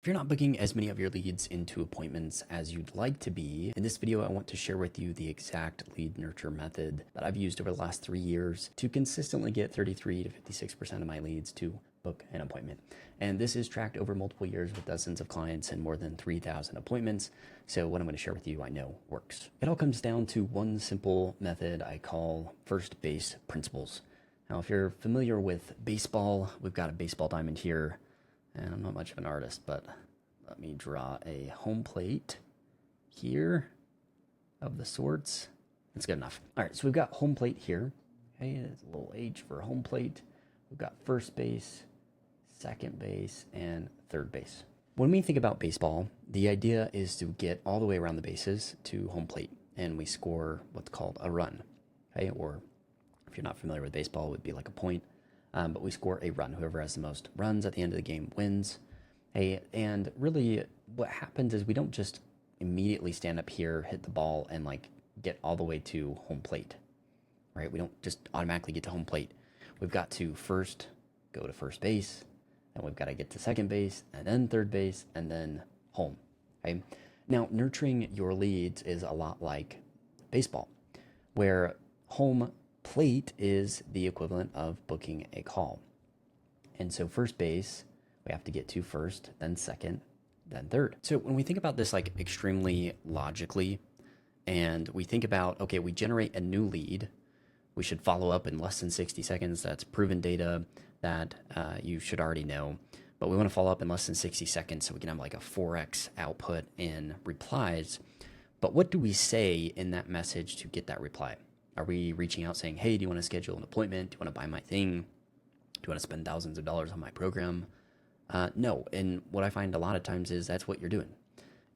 If you're not booking as many of your leads into appointments as you'd like to be, in this video I want to share with you the exact lead nurture method that I've used over the last 3 years to consistently get 33 to 56% of my leads to book an appointment. And this is tracked over multiple years with dozens of clients and more than 3,000 appointments. So what I'm going to share with you, I know works. It all comes down to one simple method I call first base principles. Now, if you're familiar with baseball, we've got a baseball diamond here. And I'm not much of an artist, but let me draw a home plate here of the sorts. That's good enough. All right, so we've got home plate here. Okay, it's a little H for home plate. We've got first base, second base, and third base. When we think about baseball, the idea is to get all the way around the bases to home plate, and we score what's called a run. Okay, or if you're not familiar with baseball, it would be like a point. But we score a run. Whoever has the most runs at the end of the game wins. Hey, and really what happens is we don't just immediately stand up here, hit the ball, and like get all the way to home plate, right? We don't just automatically get to home plate. We've got to first go to first base, and we've got to get to second base, and then third base, and then home, okay? Now, nurturing your leads is a lot like baseball, where home plate is the equivalent of booking a call. And so first base, we have to get to first, then second, then third. So when we think about this like extremely logically, and we think about, okay, we generate a new lead, we should follow up in less than 60 seconds. That's proven data that you should already know. But we want to follow up in less than 60 seconds so we can have like a 4x output in replies. But what do we say in that message to get that reply? Are we reaching out saying, hey, do you want to schedule an appointment? Do you want to buy my thing? Do you want to spend thousands of dollars on my program? No. And what I find a lot of times is that's what you're doing.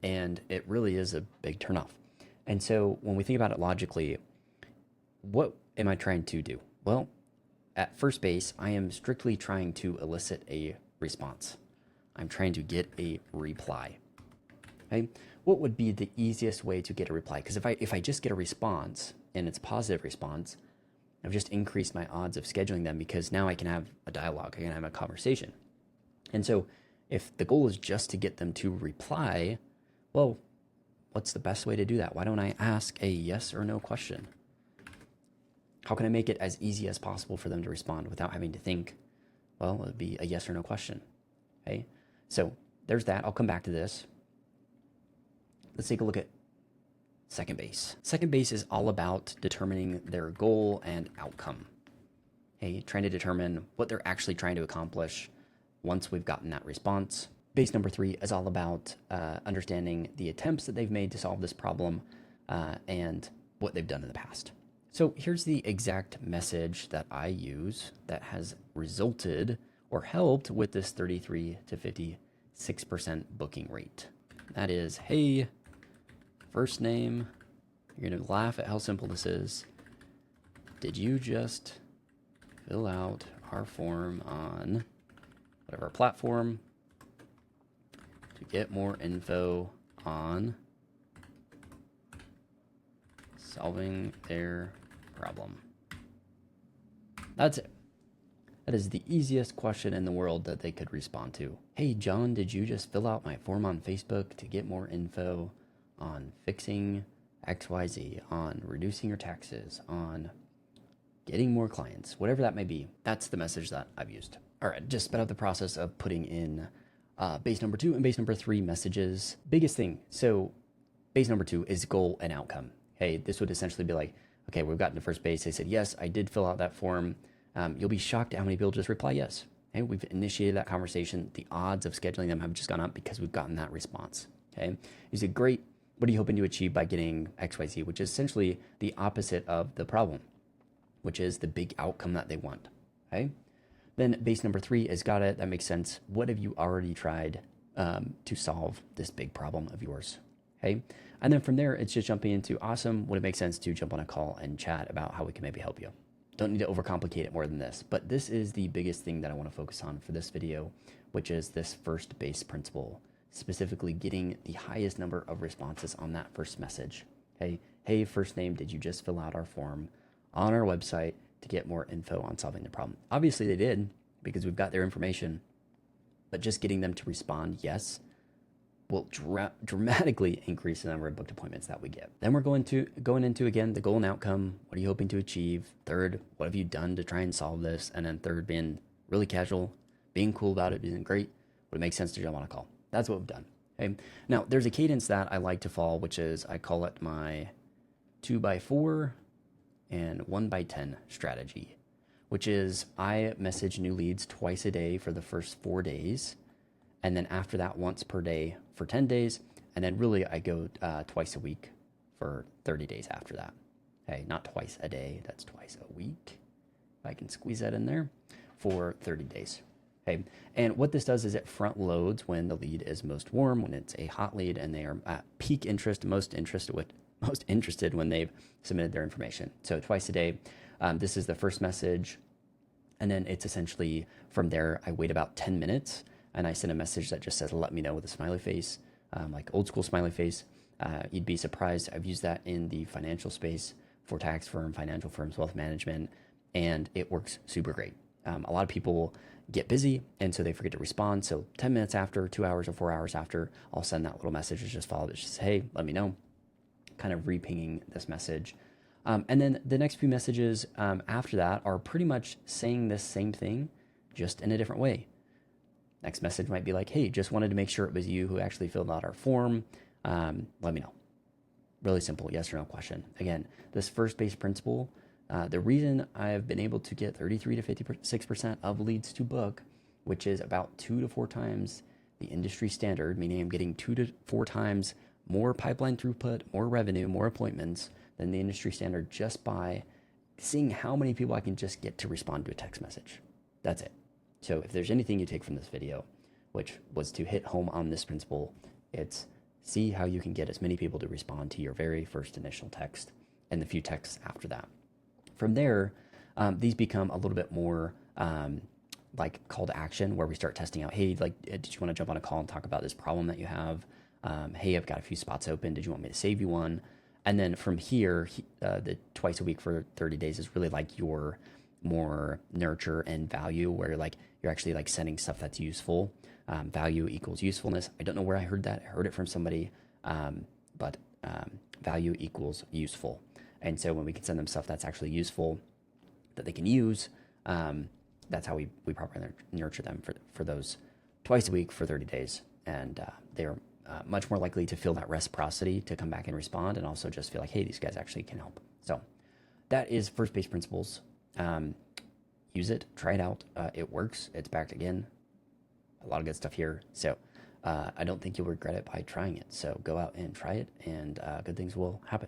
And it really is a big turnoff. And so when we think about it logically, what am I trying to do? Well, at first base, I am strictly trying to elicit a response. I'm trying to get a reply. Okay? What would be the easiest way to get a reply? Because if I just get a response, and it's a positive response, I've just increased my odds of scheduling them because now I can have a dialogue, I can have a conversation. And so if the goal is just to get them to reply, well, what's the best way to do that? Why don't I ask a yes or no question? How can I make it as easy as possible for them to respond without having to think, well, it would be a yes or no question, okay? So there's that. I'll come back to this. Let's take a look at second base. Second base is all about determining their goal and outcome. Hey, trying to determine what they're actually trying to accomplish once we've gotten that response. Base number 3 is all about understanding the attempts that they've made to solve this problem and what they've done in the past. So here's the exact message that I use that has resulted or helped with this 33 to 56% booking rate. That is, hey, first name, you're going to laugh at how simple this is. Did you just fill out our form on whatever platform to get more info on solving their problem? That's it. That is the easiest question in the world that they could respond to. Hey, John, did you just fill out my form on Facebook to get more info on fixing XYZ, on reducing your taxes, on getting more clients, whatever that may be? That's the message that I've used. All right, just sped up the process of putting in base number 2 and base number 3 messages. Biggest thing, so base number 2 is goal and outcome. Hey, this would essentially be like, okay, we've gotten to first base. They said, yes, I did fill out that form. You'll be shocked at how many people just reply yes. Okay, we've initiated that conversation. The odds of scheduling them have just gone up because we've gotten that response. Okay, you said, great. What are you hoping to achieve by getting XYZ, which is essentially the opposite of the problem, which is the big outcome that they want, okay? Then base number 3 is got it. That makes sense. What have you already tried to solve this big problem of yours, okay? And then from there, it's just jumping into awesome. Would it make sense to jump on a call and chat about how we can maybe help you? Don't need to overcomplicate it more than this, but this is the biggest thing that I want to focus on for this video, which is this first base principle, specifically getting the highest number of responses on that first message. Hey, first name, did you just fill out our form on our website to get more info on solving the problem? Obviously they did, because we've got their information, but just getting them to respond yes will dramatically increase the number of booked appointments that we get. Then we're going into again the goal and outcome. What are you hoping to achieve? Third, what have you done to try and solve this? And then third, being really casual, being cool about it, being great. Would it make sense to jump on a call? That's what we've done. Okay. Now there's a cadence that I like to follow, which is I call it my 2x4 and 1x10 strategy, which is I message new leads twice a day for the first 4 days. And then after that, once per day for 10 days. And then really I go twice a week for 30 days after that. Hey, not twice a day, that's twice a week. If I can squeeze that in there for 30 days. Okay. And what this does is it front loads when the lead is most warm, when it's a hot lead and they are at peak interest, most interested when they've submitted their information. So twice a day, this is the first message. And then it's essentially from there, I wait about 10 minutes and I send a message that just says, let me know, with a smiley face, like old school smiley face. You'd be surprised. I've used that in the financial space for tax firm, financial firms, wealth management, and it works super great. A lot of people get busy and so they forget to respond. So 10 minutes after, 2 hours or 4 hours after, I'll send that little message. It's just follow it. Just hey, let me know, kind of re-pinging this message. And then the next few messages after that are pretty much saying this same thing, just in a different way. Next message might be like, hey, just wanted to make sure it was you who actually filled out our form. Let me know. Really simple, yes or no question. Again, this first base principle, the reason I've been able to get 33 to 56% of leads to book, which is about 2 to 4 times the industry standard, meaning I'm getting 2 to 4 times more pipeline throughput, more revenue, more appointments than the industry standard, just by seeing how many people I can just get to respond to a text message. That's it. So if there's anything you take from this video, which was to hit home on this principle, it's see how you can get as many people to respond to your very first initial text and the few texts after that. From there, these become a little bit more like call to action, where we start testing out, hey, like, did you want to jump on a call and talk about this problem that you have? Hey, I've got a few spots open. Did you want me to save you one? And then from here, the twice a week for 30 days is really like your more nurture and value, where like you're actually like sending stuff that's useful. Value equals usefulness. I don't know where I heard that. I heard it from somebody, but value equals useful. And so when we can send them stuff that's actually useful, that they can use, that's how we properly nurture them for those twice a week for 30 days. And they're much more likely to feel that reciprocity, to come back and respond, and also just feel like, hey, these guys actually can help. So that is first base principles. Use it, try it out. It works. It's backed again. A lot of good stuff here. So I don't think you'll regret it by trying it. So go out and try it, and good things will happen.